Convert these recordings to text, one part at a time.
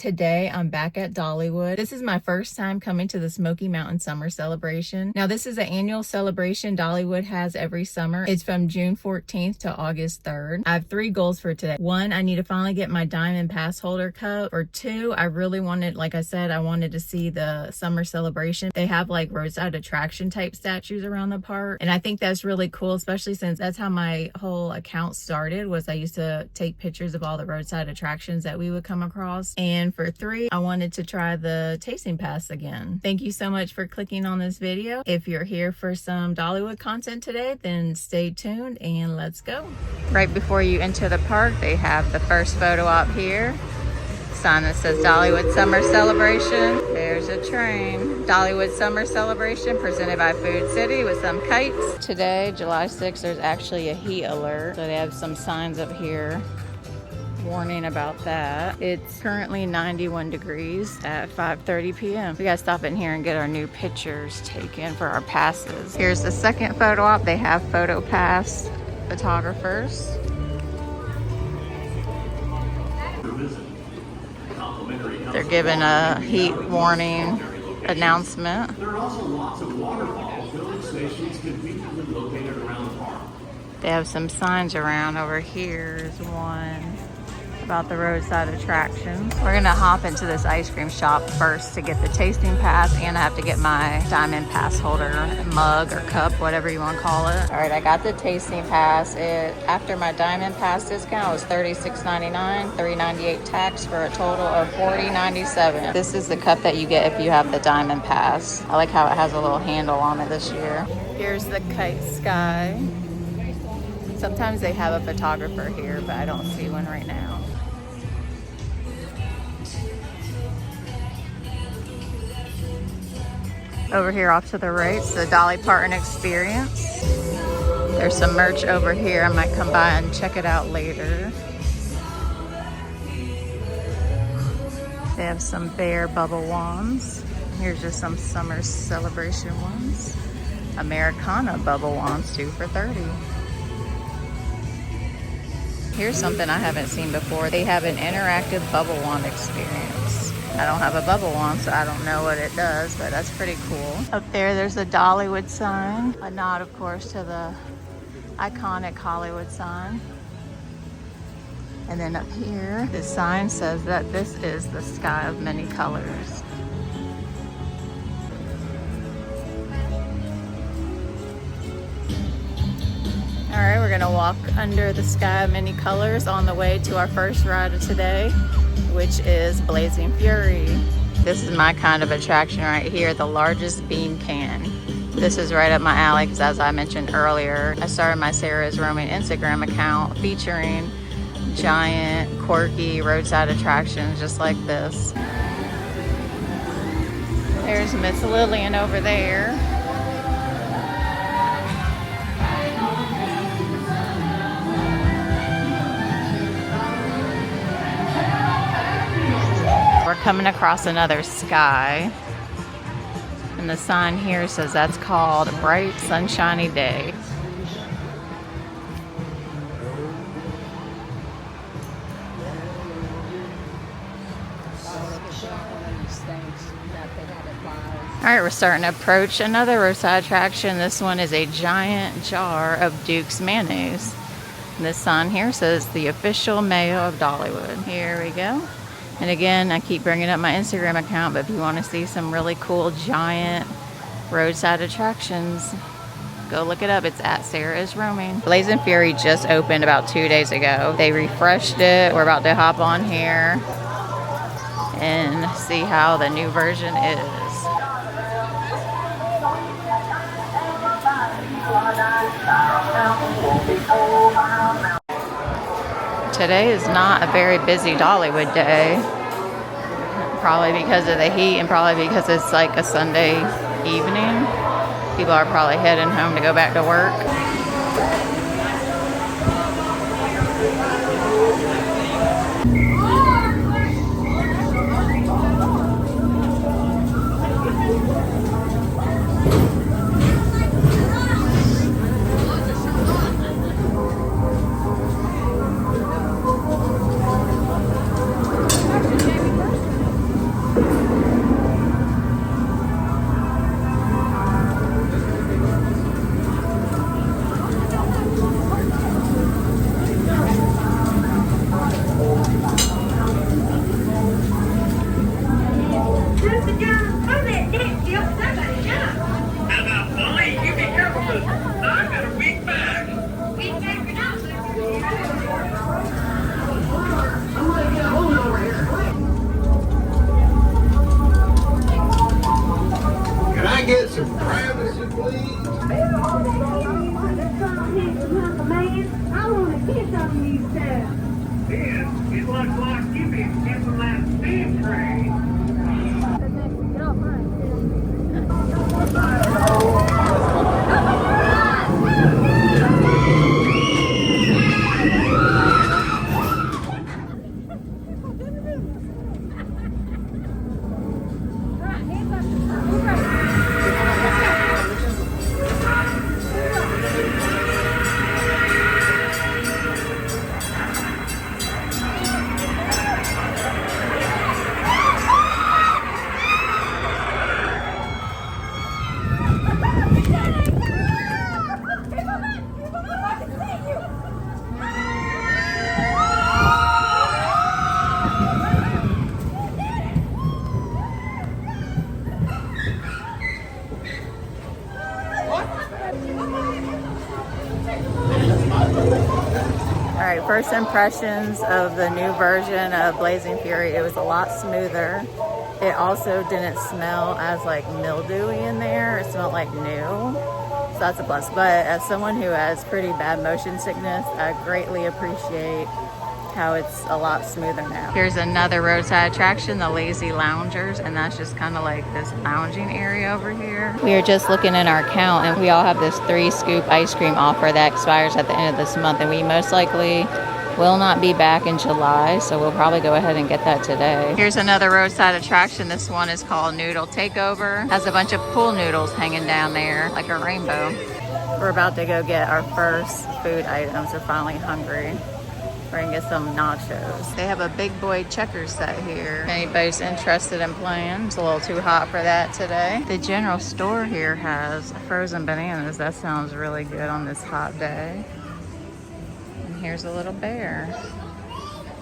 Today I'm back at Dollywood. This is my first time coming to the Smoky Mountain Summer Celebration. Now this is an annual celebration Dollywood has every summer. It's from June 14th to August 3rd. I have 3 goals for today. 1, I need to finally get my diamond pass holder cup. Or 2, I really wanted, like I said, I wanted to see the summer celebration. They have like roadside attraction type statues around the park. And I think that's really cool, especially since that's how my whole account started, was I used to take pictures of all the roadside attractions that we would come across. And for 3, I wanted to try the tasting pass again. Thank you so much for clicking on this video. If you're here for some Dollywood content today, then stay tuned and let's go. Right before you enter the park, they have the first photo op here. Sign that says Dollywood Summer Celebration. There's a train. Dollywood Summer Celebration presented by Food City with some kites. Today, July 6th, there's actually a heat alert. So they have some signs up here warning about that. It's currently 91 degrees at 5:30 p.m. We gotta stop in here and get our new pictures taken for our passes. Here's the second photo op. They have photo pass photographers. They're giving a heat warning announcement. There are also lots of waterfall filling stations conveniently located around the park. They have some signs around. Over here is one about the roadside attractions. We're gonna hop into this ice cream shop first to get the tasting pass, and I have to get my diamond pass holder mug or cup, whatever you want to call it. All right, I got the tasting pass. After my diamond pass discount, it was $36.99, $3.98 tax, for a total of $40.97. This is the cup that you get if you have the diamond pass. I like how it has a little handle on it this year. Here's the kite sky. Sometimes they have a photographer here, but I don't see one right now. Over here off to the right, it's the Dolly Parton experience. There's some merch over here. I might come by and check it out later. They have some bear bubble wands. Here's just some summer celebration ones. Americana bubble wands, 2 for $30. Here's something I haven't seen before. They have an interactive bubble wand experience. I don't have a bubble wand, so I don't know what it does, but that's pretty cool. Up there's a Dollywood sign. A nod, of course, to the iconic Hollywood sign. And then up here, the sign says that this is the sky of many colors. All right, we're gonna walk under the sky of many colors on the way to our first ride of today, which is Blazing Fury. This is my kind of attraction right here, the largest bean can. This is right up my alley because, as I mentioned earlier, I started my Sarah's Roaming Instagram account featuring giant, quirky roadside attractions just like this. There's Miss Lillian over there. We're coming across another sky, and the sign here says that's called a bright sunshiny day. All right, we're starting to approach another roadside attraction. This one is a giant jar of Duke's mayonnaise. And this sign here says the official mayo of Dollywood. Here we go. And again, I keep bringing up my Instagram account, but if you want to see some really cool giant roadside attractions, go look it up. It's at Sarah's Roaming. Blazing Fury just opened about 2 days ago. They refreshed it. We're about to hop on here and see how the new version is. Today is not a very busy Dollywood day, probably because of the heat and probably because it's like a Sunday evening. People are probably heading home to go back to work. the jump. Move it, Nick. You I gotta jump. How about Molly? You be careful, 'cause I've got a weak back. Weak back or not? I'm gonna get a hold over here. Can I get some privacy, please? I want to kiss on you, sir. Yeah, it looks like you've been kissing that steam train. Alright, first impressions of the new version of Blazing Fury. It was a lot smoother. It also didn't smell as like mildewy in there. It smelled like new. So that's a plus. But as someone who has pretty bad motion sickness, I greatly appreciate how it's a lot smoother now. Here's another roadside attraction, the Lazy Loungers, and that's just kind of like this lounging area over here. We are just looking at our count, and we all have this 3-scoop ice cream offer that expires at the end of this month, and we most likely will not be back in July, so we'll probably go ahead and get that today. Here's another roadside attraction. This one is called Noodle Takeover. Has a bunch of pool noodles hanging down there like a rainbow. We're about to go get our first food items. We're finally hungry. We're gonna get some nachos. They have a big boy checkers set here. If anybody's interested in playing, it's a little too hot for that today. The general store here has frozen bananas. That sounds really good on this hot day. And here's a little bear.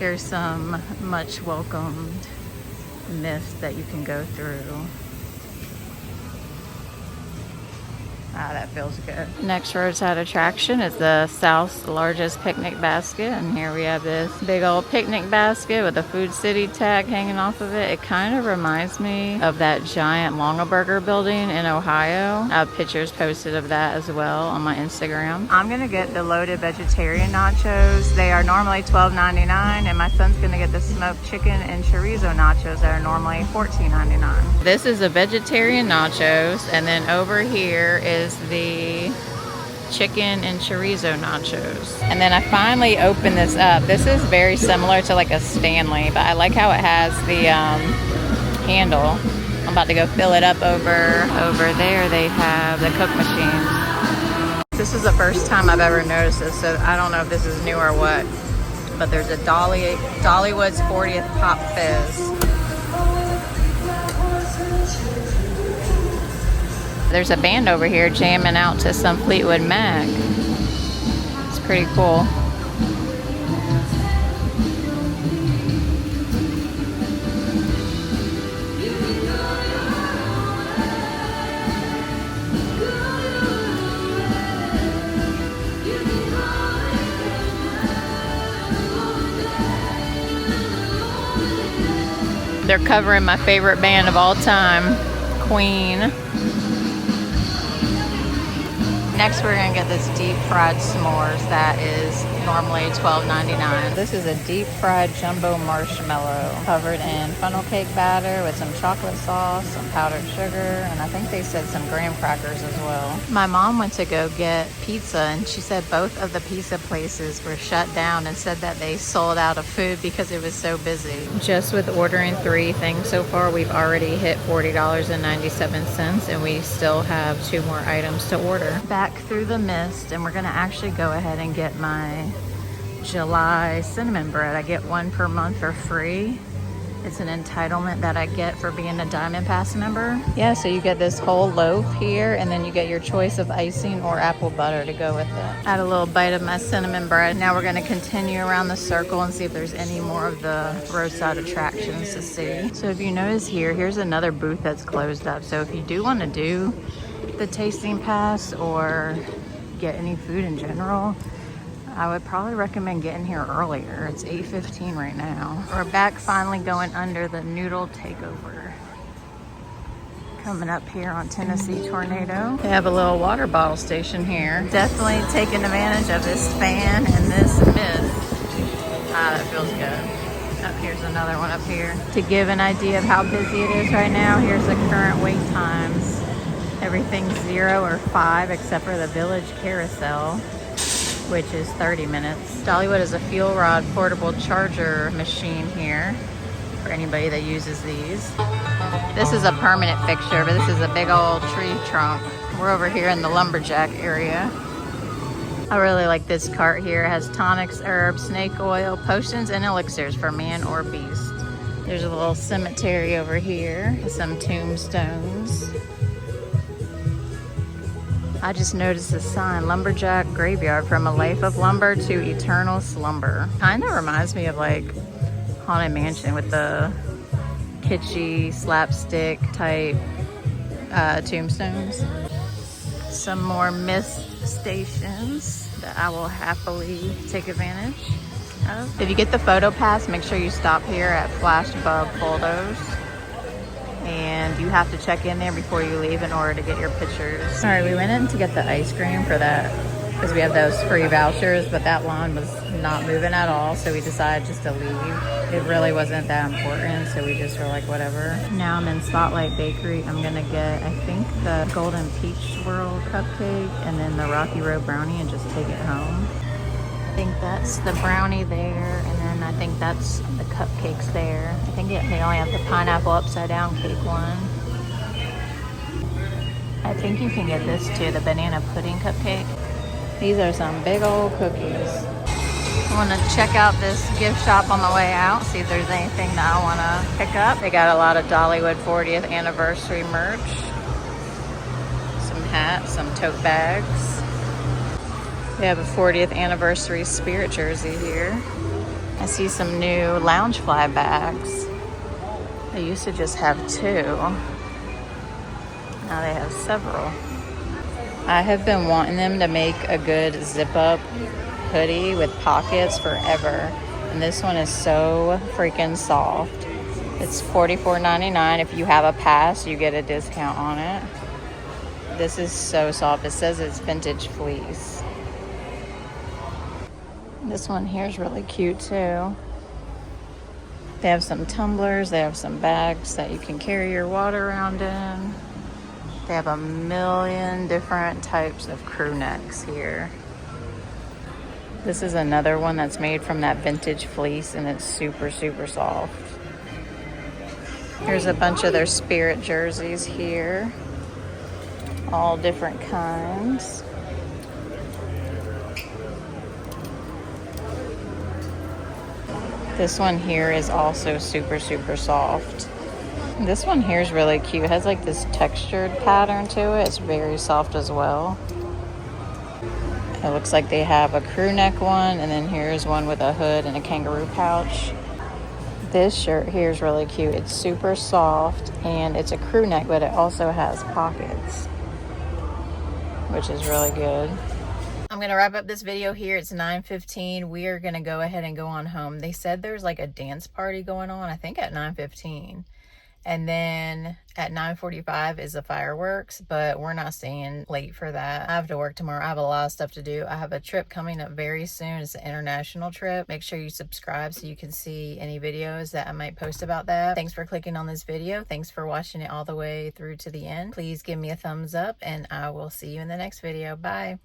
Here's some much welcomed mist that you can go through. Ah, that feels good. Next roadside attraction is the South's largest picnic basket. And here we have this big old picnic basket with a Food City tag hanging off of it. It kind of reminds me of that giant Longaberger building in Ohio. I have pictures posted of that as well on my Instagram. I'm gonna get the loaded vegetarian nachos. They are normally $12.99, and my son's gonna get the smoked chicken and chorizo nachos that are normally $14.99. This is a vegetarian nachos, and then over here is the chicken and chorizo nachos. And then I finally opened this up. This is very similar to like a Stanley, but I like how it has the handle. I'm about to go fill it up over there. They have the Coke machines. This is the first time I've ever noticed this, so I don't know if this is new or what, but there's a Dollywood's 40th Pop Fizz. There's a band over here jamming out to some Fleetwood Mac. It's pretty cool. They're covering my favorite band of all time, Queen. Next, we're gonna get this deep fried s'mores that is normally $12.99. This is a deep fried jumbo marshmallow covered in funnel cake batter with some chocolate sauce, some powdered sugar, and I think they said some graham crackers as well. My mom went to go get pizza, and she said both of the pizza places were shut down and said that they sold out of food because it was so busy. Just with ordering 3 things so far, we've already hit $40.97, and we still have 2 more items to order. Back through the mist, and we're gonna actually go ahead and get my July cinnamon bread. I get 1 per month for free, It's an entitlement that I get for being a Diamond Pass member. Yeah, so you get this whole loaf here, and then you get your choice of icing or apple butter to go with it. I had a little bite of my cinnamon bread. Now we're gonna continue around the circle and see if there's any more of the roadside attractions to see. So if you notice here, here's another booth that's closed up. So if you do want to do the tasting pass or get any food in general, I would probably recommend getting here earlier. It's 8:15 right now. We're back finally going under the noodle takeover. Coming up here on Tennessee Tornado. They have a little water bottle station here. Definitely taking advantage of this fan and this mist. Ah, that feels good. Oh, here's another one up here. To give an idea of how busy it is right now, here's the current wait times. Everything's 0 or 5 except for the Village Carousel, which is 30 minutes. Dollywood is a fuel rod portable charger machine here for anybody that uses these. This is a permanent fixture, but this is a big old tree trunk. We're over here in the lumberjack area. I really like this cart here. It has tonics, herbs, snake oil, potions, and elixirs for man or beast. There's a little cemetery over here, some tombstones. I just noticed the sign, Lumberjack Graveyard, from a life of lumber to eternal slumber. Kind of reminds me of like Haunted Mansion with the kitschy slapstick type tombstones. Some more mist stations that I will happily take advantage of. If you get the photo pass, make sure you stop here at Flash Bub Photos. And you have to check in there before you leave in order to get your pictures. All right, we went in to get the ice cream for that because we have those free vouchers, but that line was not moving at all, so we decided just to leave. It really wasn't that important, so we just were like, whatever. Now I'm in Spotlight Bakery. I'm gonna get, I think, the Golden Peach Swirl cupcake and then the Rocky Road brownie and just take it home. I think that's the brownie there, and then I think that's the cupcakes there. I think they only have the pineapple upside down cake one. I think you can get this too, the banana pudding cupcake. These are some big old cookies. I want to check out this gift shop on the way out, see if there's anything that I want to pick up. They got a lot of Dollywood 40th anniversary merch. Some hats, some tote bags. They have a 40th anniversary spirit jersey here. I see some new Loungefly bags. They used to just have 2. Now they have several. I have been wanting them to make a good zip-up hoodie with pockets forever. And this one is so freaking soft. It's $44.99. If you have a pass, you get a discount on it. This is so soft. It says it's vintage fleece. This one here is really cute too. They have some tumblers, they have some bags that you can carry your water around in. They have a million different types of crew necks here. This is another one that's made from that vintage fleece and it's super, super soft. Here's a bunch of their spirit jerseys here. All different kinds. This one here is also super, super soft. This one here is really cute. It has like this textured pattern to it. It's very soft as well. It looks like they have a crew neck one, and then here's one with a hood and a kangaroo pouch. This shirt here is really cute. It's super soft and it's a crew neck, but it also has pockets, which is really good. I'm gonna wrap up this video here. It's 9:15. We are gonna go ahead and go on home. They said there's like a dance party going on, I think at 9:15. And then at 9:45 is the fireworks, but we're not staying late for that. I have to work tomorrow. I have a lot of stuff to do. I have a trip coming up very soon. It's an international trip. Make sure you subscribe so you can see any videos that I might post about that. Thanks for clicking on this video. Thanks for watching it all the way through to the end. Please give me a thumbs up and I will see you in the next video. Bye.